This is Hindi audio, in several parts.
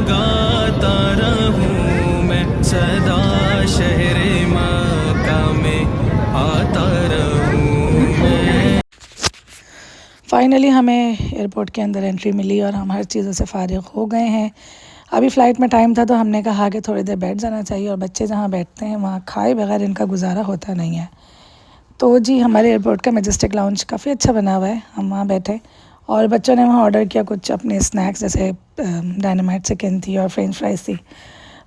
गाता रहूं मैं सदा शहरे मक्का में आता रहूं मैं। फाइनली हमें एयरपोर्ट के अंदर एंट्री मिली और हम हर चीज़ों से फ़ारिग हो गए हैं। अभी फ़्लाइट में टाइम था तो हमने कहा कि थोड़ी देर बैठ जाना चाहिए, और बच्चे जहाँ बैठते हैं वहाँ खाए बगैर इनका गुजारा होता नहीं है। तो जी हमारे एयरपोर्ट का मैजेस्टिक लाउंज काफ़ी अच्छा बना हुआ है, हम वहाँ बैठे और बच्चों ने वहाँ ऑर्डर किया कुछ अपने स्नैक्स, जैसे डायनामाइट चिकन थी और फ्रेंच फ्राइज़ थी।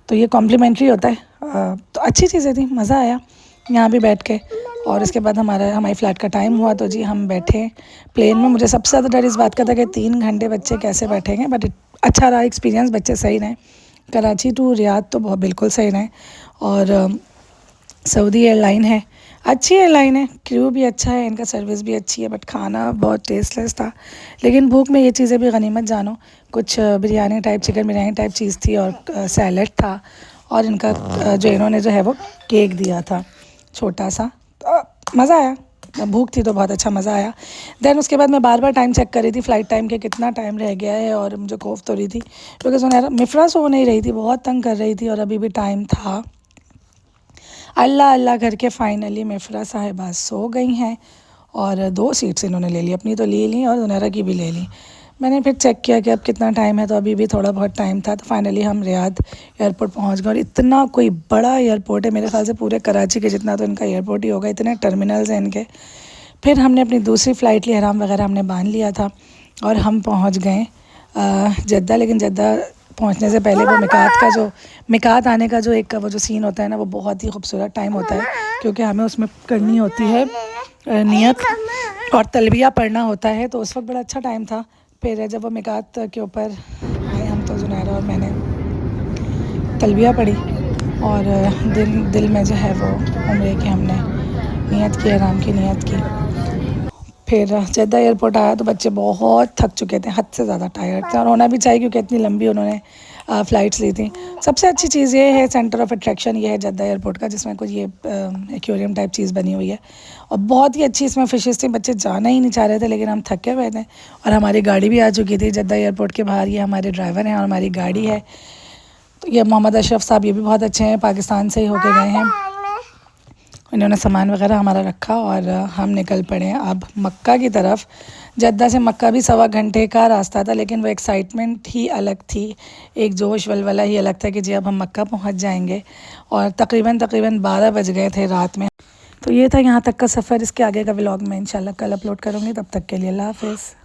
तो ये कॉम्प्लीमेंट्री होता है, तो अच्छी चीज़ें थी, मज़ा आया यहाँ भी बैठ के। और इसके बाद हमारी फ़्लाइट का टाइम हुआ तो जी हम बैठे प्लेन में। मुझे सबसे ज़्यादा डर इस बात का था कि 3 घंटे बच्चे कैसे बैठेंगे, बट अच्छा रहा एक्सपीरियंस, बच्चे सही रहे। कराची टू रियाद तो बहुत बिल्कुल सही रहे। और सऊदी एयरलाइन है, अच्छी एयरलाइन है, क्रू भी अच्छा है, इनका सर्विस भी अच्छी है, बट खाना बहुत टेस्टलेस था। लेकिन भूख में ये चीज़ें भी गनीमत जानो, कुछ biryani type, chicken biryani type चीज़ थी और सैलड था, और इनका जो इन्होंने जो है वो केक दिया था छोटा सा, तो मज़ा आया। भूख थी तो बहुत अच्छा मज़ा आया। देन उसके बाद मैं बार बार टाइम चेक कर रही थी फ़्लाइट टाइम के, कितना टाइम रह गया है, और मुझे खौफ तो रही थी क्योंकि सुनहरा मिफ्रा सो नहीं रही थी, बहुत तंग कर रही थी और अभी भी टाइम था। अल्लाह अल्लाह करके फ़ाइनली मिफ्रा साहिबा सो गई हैं, और 2 सीट्स इन्होंने ले ली, अपनी तो ले ली और सुनहरा की भी ले ली। मैंने फिर चेक किया कि अब कितना टाइम है, तो अभी भी थोड़ा बहुत टाइम था। तो फाइनली हम रियाद एयरपोर्ट पहुंच गए, और इतना कोई बड़ा एयरपोर्ट है, मेरे ख्याल से पूरे कराची के जितना तो इनका एयरपोर्ट ही होगा, इतने टर्मिनल्स हैं इनके। फिर हमने अपनी दूसरी फ़्लाइट ली, हराम वगैरह हमने बांध लिया था और हम पहुंच गए जद्दा। लेकिन जद्दा पहुंचने से पहले वो मिकात आने का जो एक वो जो सीन होता है ना, वो बहुत ही खूबसूरत टाइम होता है, क्योंकि हमें उसमें करनी होती है नियत और तलबिया पढ़ना होता है, तो उस वक्त बड़ा अच्छा टाइम था। फिर जब वो मिकात के ऊपर आए हम, तो जुनैरा और मैंने तलबिया पढ़ी, और दिल में जो है वो उम्रे की हमने नियत की, आराम की नियत की। फिर जद्दा एयरपोर्ट आया तो बच्चे बहुत थक चुके थे, हद से ज़्यादा टायर्ड थे, और होना भी चाहिए क्योंकि इतनी लंबी उन्होंने फ़्लाइट्स ली थी। सबसे अच्छी चीज़ ये है, सेंटर ऑफ अट्रैक्शन ये है जद्दा एयरपोर्ट का, जिसमें कुछ ये एक्वेरियम टाइप चीज़ बनी हुई है, और बहुत ही अच्छी इसमें फ़िशेस थी। बच्चे जाना ही नहीं चाह रहे थे, लेकिन हम थके हुए थे, और हमारी गाड़ी भी आ चुकी थी जद्दा एयरपोर्ट के बाहर। ये हमारे ड्राइवर हैं और हमारी गाड़ी है। तो ये मोहम्मद अशरफ साहब, ये भी बहुत अच्छे हैं, पाकिस्तान से ही होके गए हैं। इन्होंने सामान वगैरह हमारा रखा और हम निकल पड़े हैं अब मक्का की तरफ। जद्दा से मक्का भी 1.25 घंटे का रास्ता था, लेकिन वो एक्साइटमेंट ही अलग थी, एक जोश वलवला ही अलग था कि जी अब हम मक्का पहुंच जाएंगे। और तकरीबन 12 बज गए थे रात में। तो ये था यहाँ तक का सफ़र। इसके आगे का व्लॉग मैं इंशाल्लाह कल अपलोड करूँगी, तब तक के लिए अल्लाह हाफ़िज़।